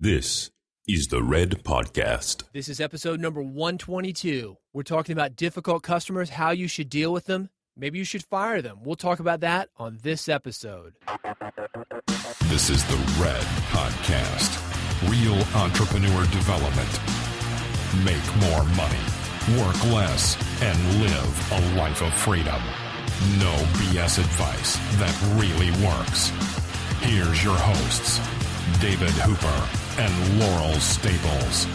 This is the Red Podcast. This is episode number 122. We're talking about difficult customers, how you should deal with them. Maybe you should fire them. We'll talk about that on this episode. This is the Red Podcast. Real entrepreneur development. Make more money, work less, and live a life of freedom. No BS advice that really works. Here's your hosts, David Hooper and Laurel Staples.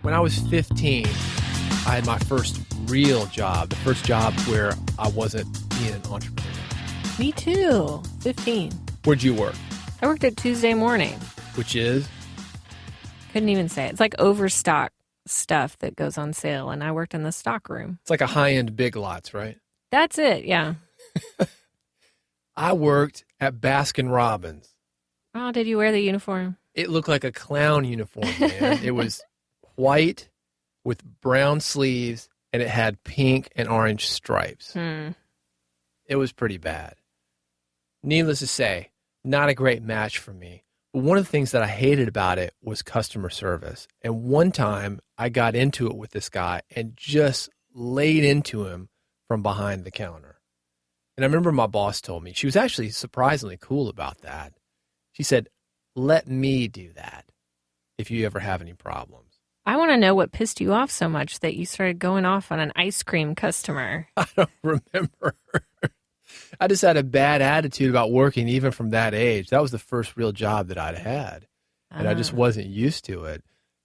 When I was 15, I had my first real job, the first job where I wasn't being an entrepreneur. Me too, 15. Where'd you work? I worked at Tuesday Morning. Which is? Couldn't even say it. It's like overstock stuff that goes on sale, and I worked in the stock room. It's like a high-end Big Lots, right? That's it, yeah. I worked at Baskin-Robbins. Oh, did you wear the uniform? It looked like a clown uniform, man. It was white with brown sleeves, and it had pink and orange stripes. It was pretty bad. Needless to say, not a great match for me. But one of the things that I hated about it was customer service. And one time, I got into it with this guy and just laid into him from behind the counter. And I remember my boss told me, she was actually surprisingly cool about that. She said, let me do that if you ever have any problems. I want to know what pissed you off so much that you started going off on an ice cream customer. I don't remember. I just had a bad attitude about working even from that age. That was the first real job that I'd had. And I just wasn't used to it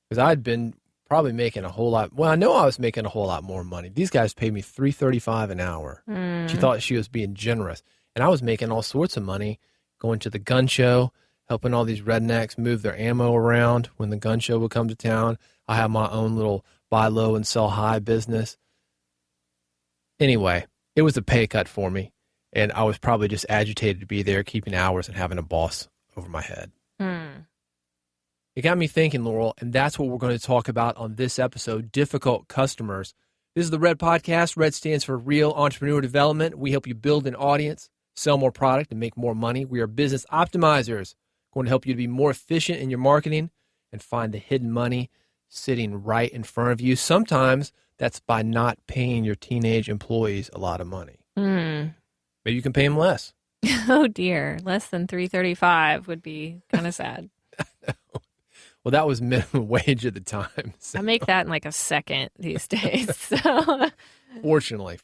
because I'd been probably making a whole lot. Well, I know I was making a whole lot more money. These guys paid me $3.35 an hour. She thought she was being generous. And I was making all sorts of money going to the gun show, helping all these rednecks move their ammo around when the gun show would come to town. I have my own little buy low and sell high business. Anyway, it was a pay cut for me. And I was probably just agitated to be there, keeping hours and having a boss over my head. It got me thinking, Laurel, and that's what we're going to talk about on this episode, difficult customers. This is the Red Podcast. Red stands for Real Entrepreneur Development. We help you build an audience, sell more product, and make more money. We are business optimizers, going to help you to be more efficient in your marketing and find the hidden money sitting right in front of you. Sometimes that's by not paying your teenage employees a lot of money. Maybe you can pay them less. Oh, dear. Less than $3.35 would be kind of sad. Well, that was minimum wage at the time. So. I make that in like a second these days. So. Fortunately.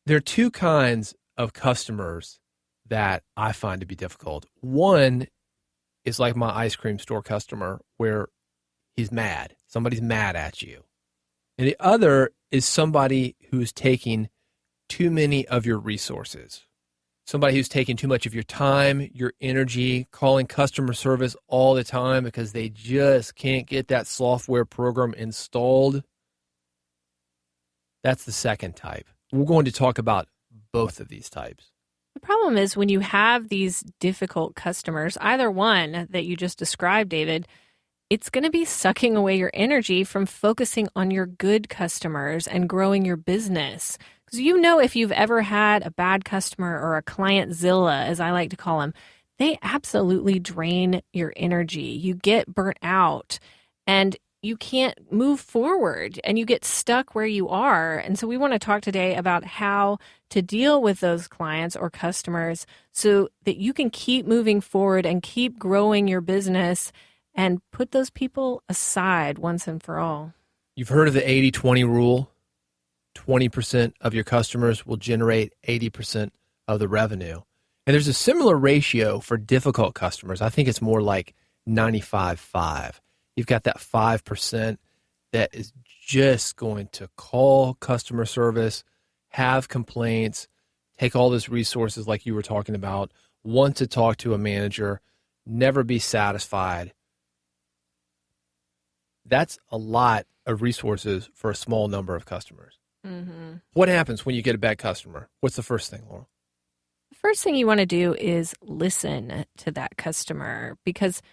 There are two kinds of customers that I find to be difficult. One is like my ice cream store customer where he's mad. Somebody's mad at you. And the other is somebody who's taking too many of your resources. Somebody who's taking too much of your time, your energy, calling customer service all the time because they just can't get that software program installed. That's the second type. We're going to talk about both of these types. The problem is when you have these difficult customers, either one that you just described, David, it's going to be sucking away your energy from focusing on your good customers and growing your business. Because you know, if you've ever had a bad customer or a clientzilla, as I like to call them, they absolutely drain your energy. You get burnt out and you can't move forward and you get stuck where you are. And so we want to talk today about how to deal with those clients or customers so that you can keep moving forward and keep growing your business and put those people aside once and for all. You've heard of the 80-20 rule. 20% of your customers will generate 80% of the revenue. And there's a similar ratio for difficult customers. I think it's more like 95-5. You've got that 5% that is just going to call customer service, have complaints, take all those resources like you were talking about, want to talk to a manager, never be satisfied. That's a lot of resources for a small number of customers. What happens when you get a bad customer? What's the first thing, Laurel? The first thing you want to do is listen to that customer because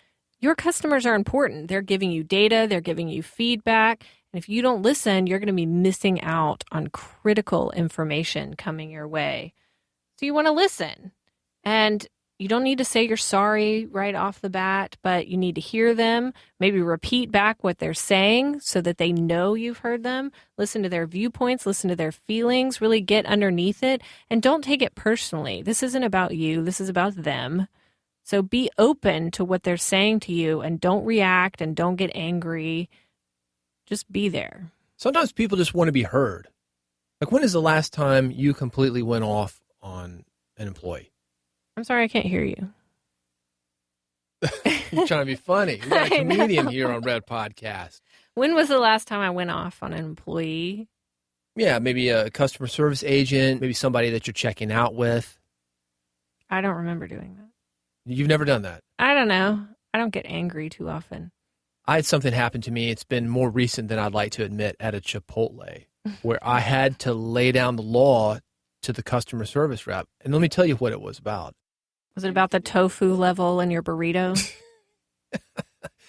your customers are important. They're giving you data, they're giving you feedback. And if you don't listen, you're going to be missing out on critical information coming your way. So you want to listen. And You don't need to say you're sorry right off the bat, but you need to hear them, maybe repeat back what they're saying so that they know you've heard them, listen to their viewpoints, listen to their feelings, really get underneath it, and don't take it personally. This isn't about you. This is about them. So be open to what they're saying to you and don't react and don't get angry. Just be there. Sometimes people just want to be heard. Like, when is the last time you completely went off on an employee? I'm sorry, I can't hear you. You're trying to be funny. We got a comedian here on Red Podcast. When was the last time I went off on an employee? Yeah, maybe a customer service agent, maybe somebody that you're checking out with. I don't remember doing that. You've never done that? I don't know. I don't get angry too often. I had something happen to me. It's been more recent than I'd like to admit at a Chipotle, where I had to lay down the law to the customer service rep. And let me tell you what it was about. Was it about the tofu level in your burrito?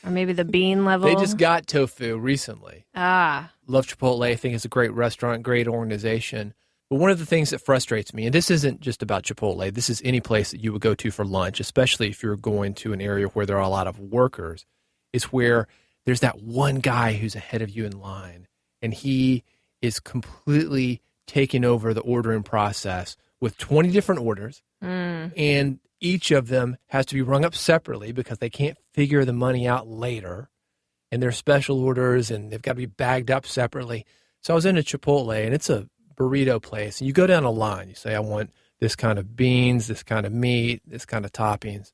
Or maybe the bean level? They just got tofu recently. Ah. Love Chipotle. I think it's a great restaurant, great organization. But one of the things that frustrates me, and this isn't just about Chipotle, this is any place that you would go to for lunch, especially if you're going to an area where there are a lot of workers, is where there's that one guy who's ahead of you in line, and he is completely taking over the ordering process with 20 different orders, and each of them has to be rung up separately because they can't figure the money out later, and they're special orders, and they've got to be bagged up separately. So I was in a Chipotle, and it's a burrito place, and you go down a line. You say, I want this kind of beans, this kind of meat, this kind of toppings.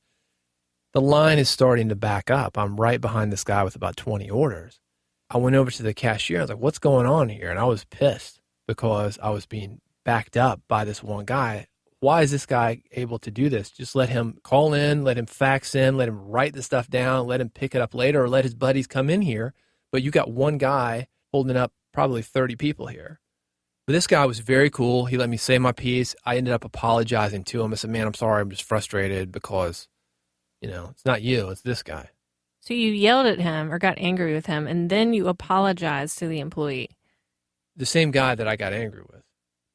The line is starting to back up. I'm right behind this guy with about 20 orders. I went over to the cashier. I was like, what's going on here? And I was pissed because I was being backed up by this one guy. Why is this guy able to do this? Just let him call in, let him fax in, let him write the stuff down, let him pick it up later, or let his buddies come in here. But you got one guy holding up probably 30 people here. But this guy was very cool. He let me say my piece. I ended up apologizing to him. I said, man, I'm sorry. I'm just frustrated because, it's not you. It's this guy. So you yelled at him or got angry with him, and then you apologized to the employee. The same guy that I got angry with.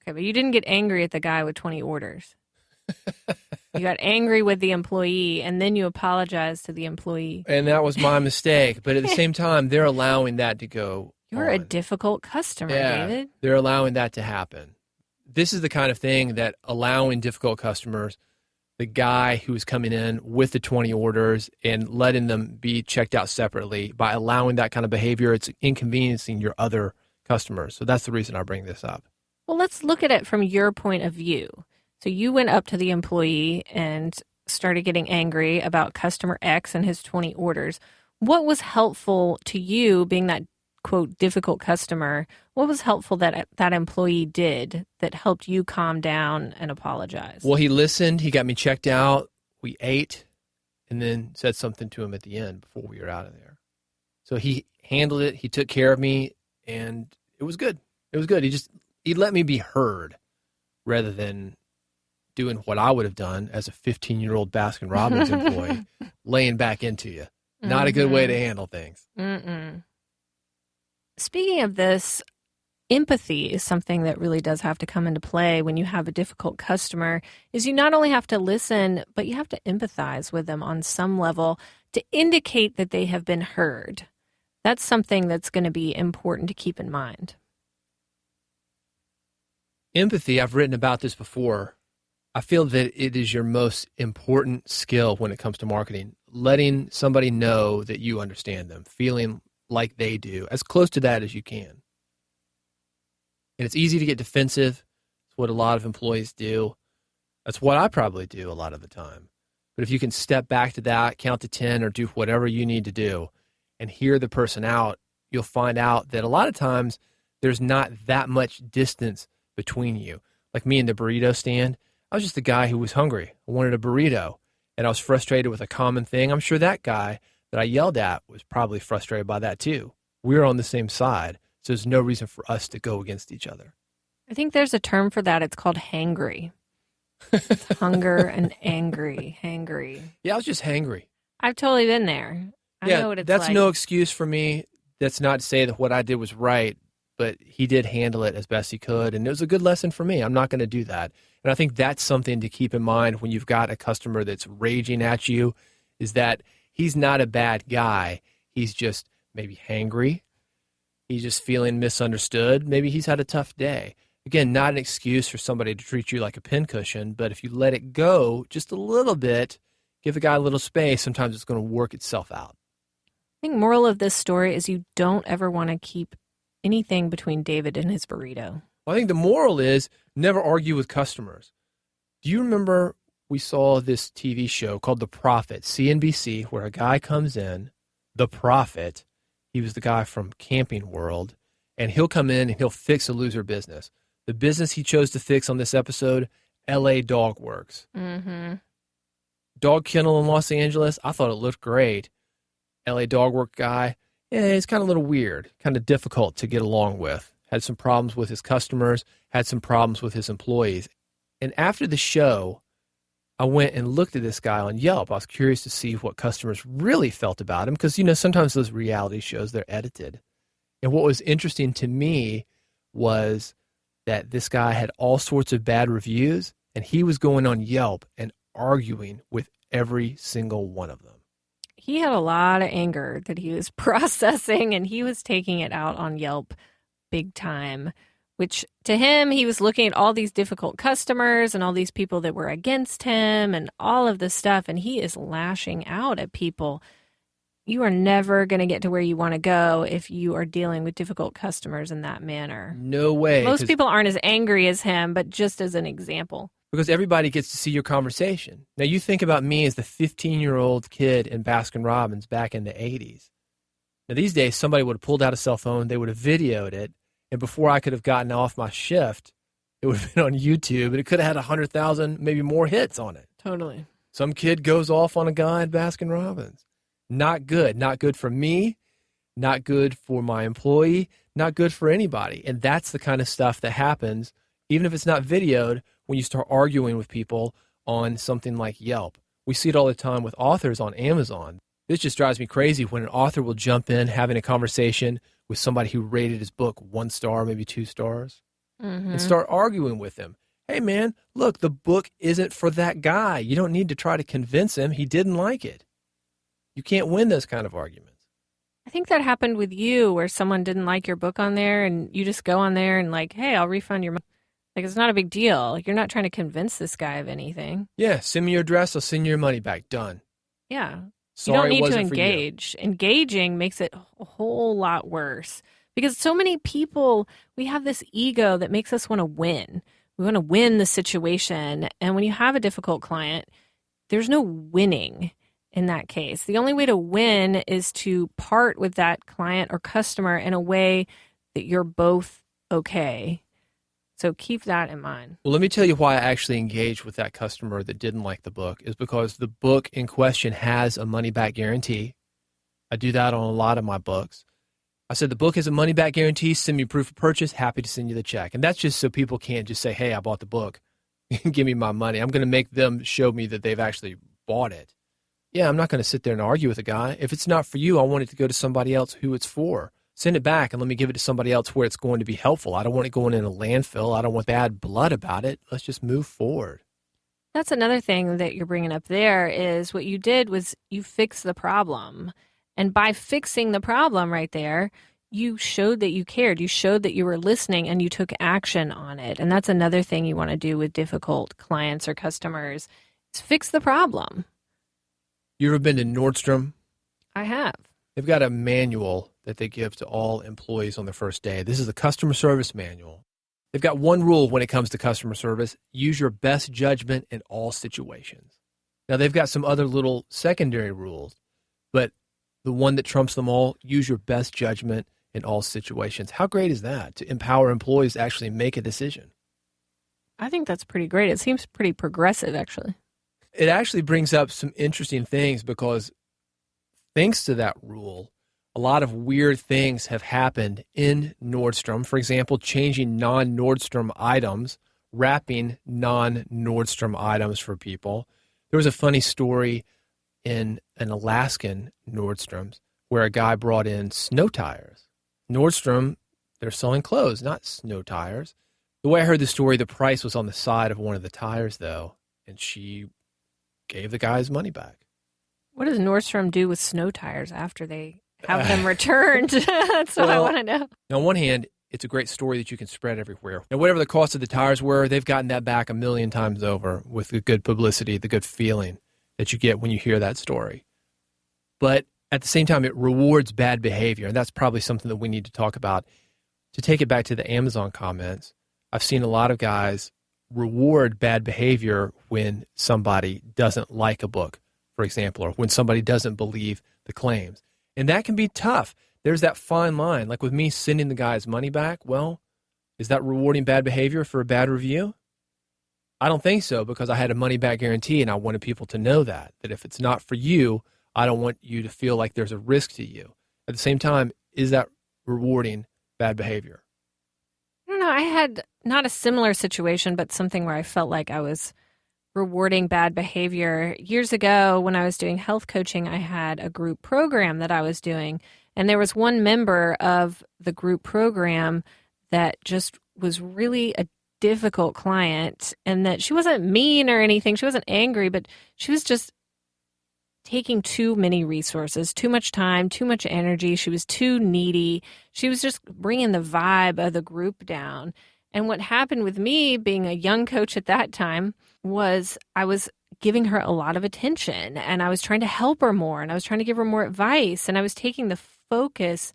Okay, but you didn't get angry at the guy with 20 orders. You got angry with the employee, and then you apologized to the employee. And that was my mistake. But at the same time, they're allowing that to go You're on. a difficult customer, David. They're allowing that to happen. This is the kind of thing that allowing difficult customers, the guy who's coming in with the 20 orders and letting them be checked out separately, by allowing that kind of behavior, it's inconveniencing your other customers. So that's the reason I bring this up. Well, let's look at it from your point of view. So you went up to the employee and started getting angry about customer X and his 20 orders. What was helpful to you, being that, quote, difficult customer? What was helpful that that employee did that helped you calm down and apologize? Well, he listened. He got me checked out. We ate and then said something to him at the end before we were out of there. So he handled it. He took care of me, and it was good. It was good. He let me be heard rather than doing what I would have done as a 15-year-old Baskin-Robbins employee, laying back into you. Not a good way to handle things. Speaking of this, empathy is something that really does have to come into play when you have a difficult customer. Is you not only have to listen, but you have to empathize with them on some level to indicate that they have been heard. That's something that's going to be important to keep in mind. Empathy, I've written about this before. I feel that it is your most important skill when it comes to marketing. Letting somebody know that you understand them, feeling like they do, as close to that as you can. And it's easy to get defensive. It's what a lot of employees do. That's what I probably do a lot of the time. But if you can step back to that, count to 10, or do whatever you need to do and hear the person out, you'll find out that a lot of times there's not that much distance between you. Like me in the burrito stand, I was just a guy who was hungry. I wanted a burrito, and I was frustrated with a common thing. I'm sure that guy that I yelled at was probably frustrated by that too. We're on the same side, so there's no reason for us to go against each other. I think there's a term for that. It's called hangry. It's hunger and hangry. Yeah, I was just hangry. I've totally been there. I know what it's that's like. no excuse for me. That's not to say that what I did was right, but he did handle it as best he could. And it was a good lesson for me. I'm not going to do that. And I think that's something to keep in mind when you've got a customer that's raging at you, is that he's not a bad guy. He's just maybe hangry. He's just feeling misunderstood. Maybe he's had a tough day. Again, not an excuse for somebody to treat you like a pincushion, but if you let it go just a little bit, give the guy a little space, sometimes it's going to work itself out. I think moral of this story is you don't ever want to keep anything between David and his burrito. Well, I think the moral is never argue with customers. Do you remember we saw this TV show called The Prophet, CNBC, where a guy comes in, The Prophet, he was the guy from Camping World, and he'll come in and he'll fix a loser business. The business he chose to fix on this episode, LA Dog Works. Mm-hmm. Dog kennel in Los Angeles, I thought it looked great. LA Dog Work guy, yeah, it's kind of a little weird, kind of difficult to get along with. Had some problems with his customers, had some problems with his employees. And after the show, I went and looked at this guy on Yelp. I was curious to see what customers really felt about him because, sometimes those reality shows, they're edited. And what was interesting to me was that this guy had all sorts of bad reviews, and he was going on Yelp and arguing with every single one of them. He had a lot of anger that he was processing, and he was taking it out on Yelp big time, which to him, he was looking at all these difficult customers and all these people that were against him and all of this stuff, and he is lashing out at people. You are never going to get to where you want to go if you are dealing with difficult customers in that manner. No way. Most people aren't as angry as him, but just as an example. Because everybody gets to see your conversation. Now, you think about me as the 15-year-old kid in Baskin-Robbins back in the 80s. Now, these days, somebody would have pulled out a cell phone, they would have videoed it, and before I could have gotten off my shift, it would have been on YouTube, and it could have had 100,000, maybe more hits on it. Totally. Some kid goes off on a guy at Baskin-Robbins. Not good. Not good for me, not good for my employee, not good for anybody. And that's the kind of stuff that happens, even if it's not videoed, when you start arguing with people on something like Yelp. We see it all the time with authors on Amazon. This just drives me crazy when an author will jump in having a conversation with somebody who rated his book 1 star, maybe 2 stars, and start arguing with them. Hey, man, look, the book isn't for that guy. You don't need to try to convince him he didn't like it. You can't win those kind of arguments. I think that happened with you where someone didn't like your book on there and you just go on there and like, hey, I'll refund your money. Like, it's not a big deal. Like, you're not trying to convince this guy of anything. Yeah, send me your address. I'll send you your money back. Done. Yeah. Sorry, you don't need it to wasn't engage. Engaging makes it a whole lot worse because so many people, we have this ego that makes us want to win. We want to win the situation. And when you have a difficult client, there's no winning in that case. The only way to win is to part with that client or customer in a way that you're both okay. So keep that in mind. Well, let me tell you why I actually engaged with that customer that didn't like the book is because the book in question has a money-back guarantee. I do that on a lot of my books. I said, the book has a money-back guarantee. Send me proof of purchase. Happy to send you the check. And that's just so people can't just say, hey, I bought the book. Give me my money. I'm going to make them show me that they've actually bought it. Yeah, I'm not going to sit there and argue with a guy. If it's not for you, I want it to go to somebody else who it's for. Send it back and let me give it to somebody else where it's going to be helpful. I don't want it going in a landfill. I don't want bad blood about it. Let's just move forward. That's another thing that you're bringing up there is what you did was you fixed the problem. And by fixing the problem right there, you showed that you cared. You showed that you were listening and you took action on it. And that's another thing you want to do with difficult clients or customers is fix the problem. You ever been to Nordstrom? I have. They've got a manual that they give to all employees on their first day. This is a customer service manual. They've got one rule when it comes to customer service: use your best judgment in all situations. Now, they've got some other little secondary rules, but the one that trumps them all, use your best judgment in all situations. How great is that to empower employees to actually make a decision? I think that's pretty great. It seems pretty progressive, actually. It actually brings up some interesting things because thanks to that rule, a lot of weird things have happened in Nordstrom. For example, changing non-Nordstrom items, wrapping non-Nordstrom items for people. There was a funny story in an Alaskan Nordstrom's where a guy brought in snow tires. Nordstrom they're selling clothes, not snow tires. The way I heard the story, the price was on the side of one of the tires, though, and she gave the guy his money back. What does Nordstrom do with snow tires after they have them returned? That's what I want to know. On one hand, it's a great story that you can spread everywhere. Now, whatever the cost of the tires were, they've gotten that back 1,000,000 times over with the good publicity, the good feeling that you get when you hear that story. But at the same time, it rewards bad behavior, and that's probably something that we need to talk about. To take it back to the Amazon comments, I've seen a lot of guys reward bad behavior when somebody doesn't like a book, for example, or when somebody doesn't believe the claims. And that can be tough. There's that fine line. Like with me sending the guy's money back, well, is that rewarding bad behavior for a bad review? I don't think so, because I had a money-back guarantee, and I wanted people to know that if it's not for you, I don't want you to feel like there's a risk to you. At the same time, is that rewarding bad behavior? I don't know. I had not a similar situation, but something where I felt like I was rewarding bad behavior. Years ago, when I was doing health coaching, I had a group program that I was doing, and there was one member of the group program that just was really a difficult client, and that she wasn't mean or anything. She wasn't angry, but she was just taking too many resources, too much time, too much energy. She was too needy. She was just bringing the vibe of the group down. And what happened with me being a young coach at that time was I was giving her a lot of attention, and I was trying to help her more, and I was trying to give her more advice, and I was taking the focus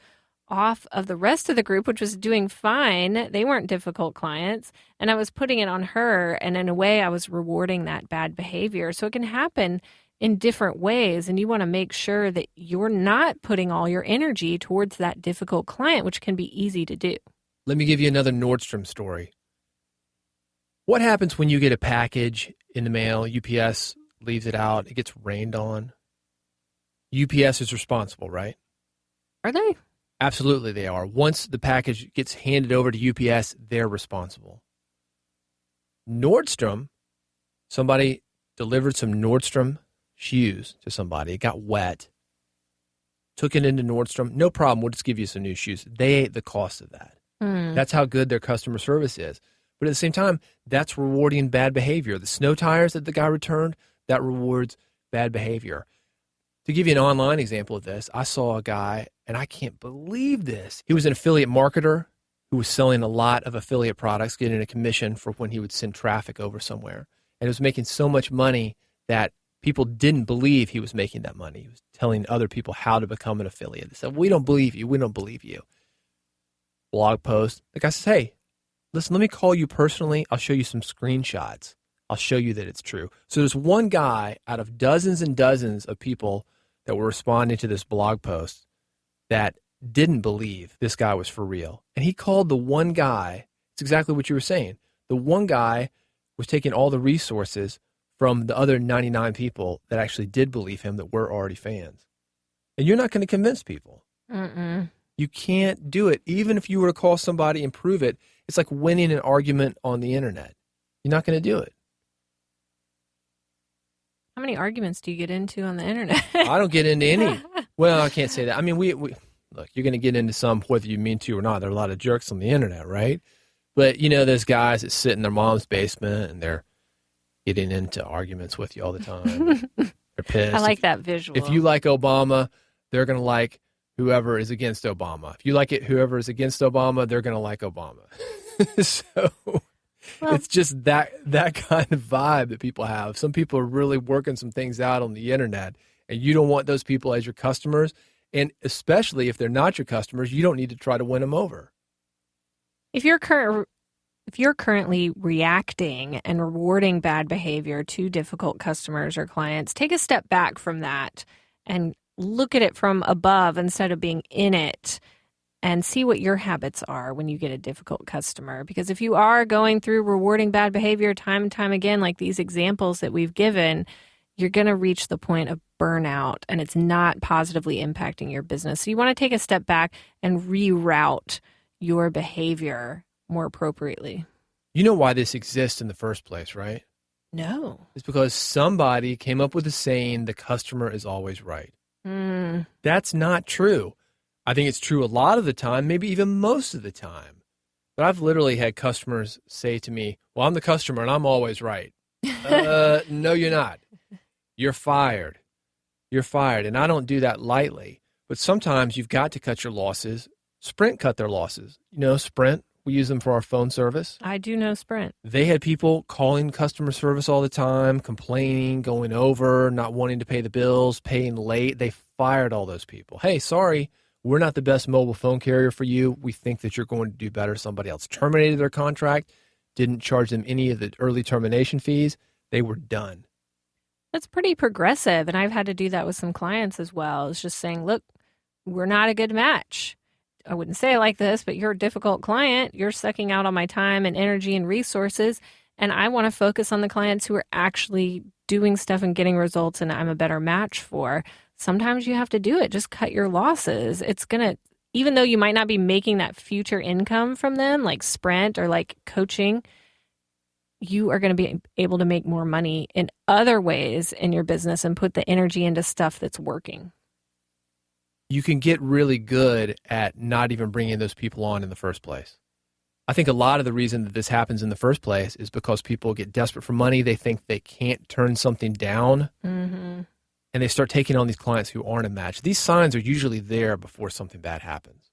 off of the rest of the group, which was doing fine. They weren't difficult clients, and I was putting it on her, and in a way I was rewarding that bad behavior. So it can happen in different ways, and you want to make sure that you're not putting all your energy towards that difficult client, which can be easy to do. Let me give you another Nordstrom story. What happens when you get a package in the mail, UPS leaves it out, it gets rained on? UPS is responsible, right? Are they? Absolutely they are. Once the package gets handed over to UPS, they're responsible. Nordstrom, somebody delivered some Nordstrom shoes to somebody. It got wet. Took it into Nordstrom. No problem. We'll just give you some new shoes. They ate the cost of that. That's how good their customer service is. But at the same time, that's rewarding bad behavior. The snow tires that the guy returned, that rewards bad behavior. To give you an online example of this, I saw a guy, and I can't believe this. He was an affiliate marketer who was selling a lot of affiliate products, getting a commission for when he would send traffic over somewhere. And he was making so much money that people didn't believe he was making that money. He was telling other people how to become an affiliate. They said, we don't believe you. We don't believe you. Blog post. The guy says, hey, listen, let me call you personally. I'll show you some screenshots. I'll show you that it's true. So there's one guy out of dozens and dozens of people that were responding to this blog post that didn't believe this guy was for real. And he called the one guy. It's exactly what you were saying. The one guy was taking all the resources from the other 99 people that actually did believe him, that were already fans. And you're not going to convince people. You can't do it. Even if you were to call somebody and prove it, it's like winning an argument on the internet. You're not going to do it. How many arguments do you get into on the internet? I don't get into any. Well, I can't say that. I mean, we look, you're going to get into some whether you mean to or not. There are a lot of jerks on the internet, right? But, you know, there's guys that sit in their mom's basement and they're getting into arguments with you all the time. They're pissed. I like that visual. If you like Obama, they're going to like whoever is against Obama. If you like it, whoever is against Obama, they're going to like Obama. So it's just that kind of vibe that people have. Some people are really working some things out on the internet, and you don't want those people as your customers. And especially if they're not your customers, you don't need to try to win them over. If you're currently reacting and rewarding bad behavior to difficult customers or clients, take a step back from that and look at it from above instead of being in it, and see what your habits are when you get a difficult customer. Because if you are going through rewarding bad behavior time and time again, like these examples that we've given, you're going to reach the point of burnout, and it's not positively impacting your business. So you want to take a step back and reroute your behavior more appropriately. You know why this exists in the first place, right? No. It's because somebody came up with a saying, the customer is always right. That's not true. I think it's true a lot of the time, maybe even most of the time. But I've literally had customers say to me, well, I'm the customer and I'm always right. No, you're not. You're fired. You're fired. And I don't do that lightly. But sometimes you've got to cut your losses. Sprint cut their losses. You know, Sprint, we use them for our phone service. I do know Sprint. They had people calling customer service all the time, complaining, going over, not wanting to pay the bills, paying late. They fired all those people. Hey, sorry, we're not the best mobile phone carrier for you. We think that you're going to do better. Somebody else terminated their contract, didn't charge them any of the early termination fees. They were done. That's pretty progressive. And I've had to do that with some clients as well. It's just saying, look, we're not a good match. I wouldn't say it like this, but you're a difficult client. You're sucking out on my time and energy and resources. And I want to focus on the clients who are actually doing stuff and getting results and I'm a better match for. Sometimes you have to do it. Just cut your losses. It's going to, even though you might not be making that future income from them, like Sprint or like coaching, you are going to be able to make more money in other ways in your business and put the energy into stuff that's working. You can get really good at not even bringing those people on in the first place. I think a lot of the reason that this happens in the first place is because people get desperate for money. They think they can't turn something down, and they start taking on these clients who aren't a match. These signs are usually there before something bad happens.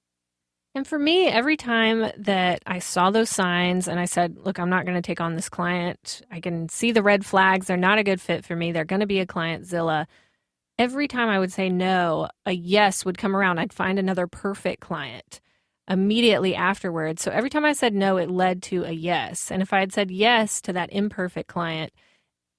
And for me, every time that I saw those signs and I said, look, I'm not going to take on this client. I can see the red flags. They're not a good fit for me. They're going to be a client-zilla. Every time I would say no, a yes would come around. I'd find another perfect client immediately afterwards. So every time I said no, it led to a yes. And if I had said yes to that imperfect client,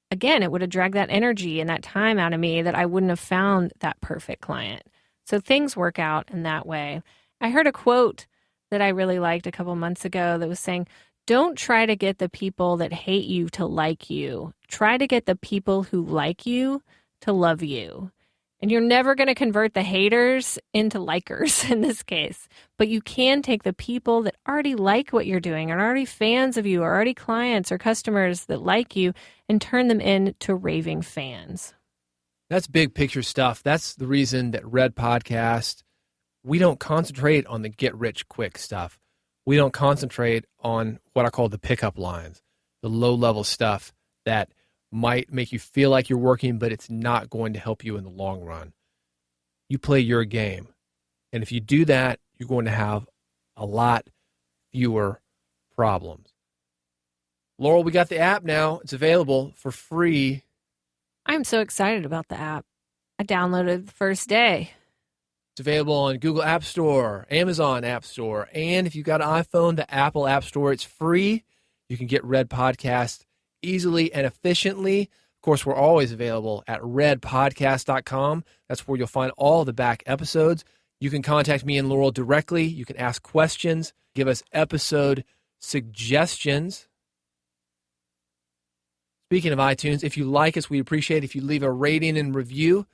again, it would have dragged that energy and that time out of me that I wouldn't have found that perfect client. So things work out in that way. I heard a quote that I really liked a couple months ago that was saying, don't try to get the people that hate you to like you. Try to get the people who like you to love you. And you're never going to convert the haters into likers in this case. But you can take the people that already like what you're doing, are already fans of you, are already clients or customers that like you, and turn them into raving fans. That's big picture stuff. That's the reason that Red Podcast, we don't concentrate on the get rich quick stuff. We don't concentrate on what I call the pickup lines, the low level stuff that might make you feel like you're working, but it's not going to help you in the long run. You play your game. And if you do that, you're going to have a lot fewer problems. Laurel, we got the app now. It's available for free. I'm so excited about the app. I downloaded it the first day. It's available on Google App Store, Amazon App Store, and if you've got an iPhone, the Apple App Store. It's free. You can get Red Podcast easily and efficiently. Of course, we're always available at redpodcast.com. That's where you'll find all the back episodes. You can contact me and Laurel directly. You can ask questions, give us episode suggestions. Speaking of iTunes, if you like us, we appreciate it if you leave a rating and review.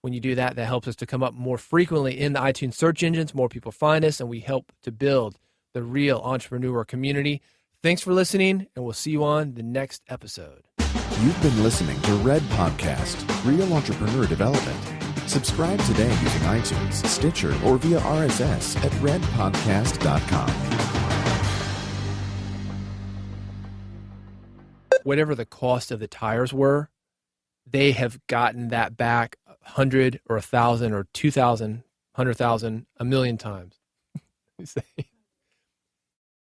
When you do that, that helps us to come up more frequently in the iTunes search engines. More people find us, and we help to build the real entrepreneur community. Thanks for listening, and we'll see you on the next episode. You've been listening to Red Podcast, Real Entrepreneur Development. Subscribe today using iTunes, Stitcher, or via RSS at redpodcast.com. Whatever the cost of the tires were, they have gotten that back 100 or 1,000 or 2,000, 100,000, a million times.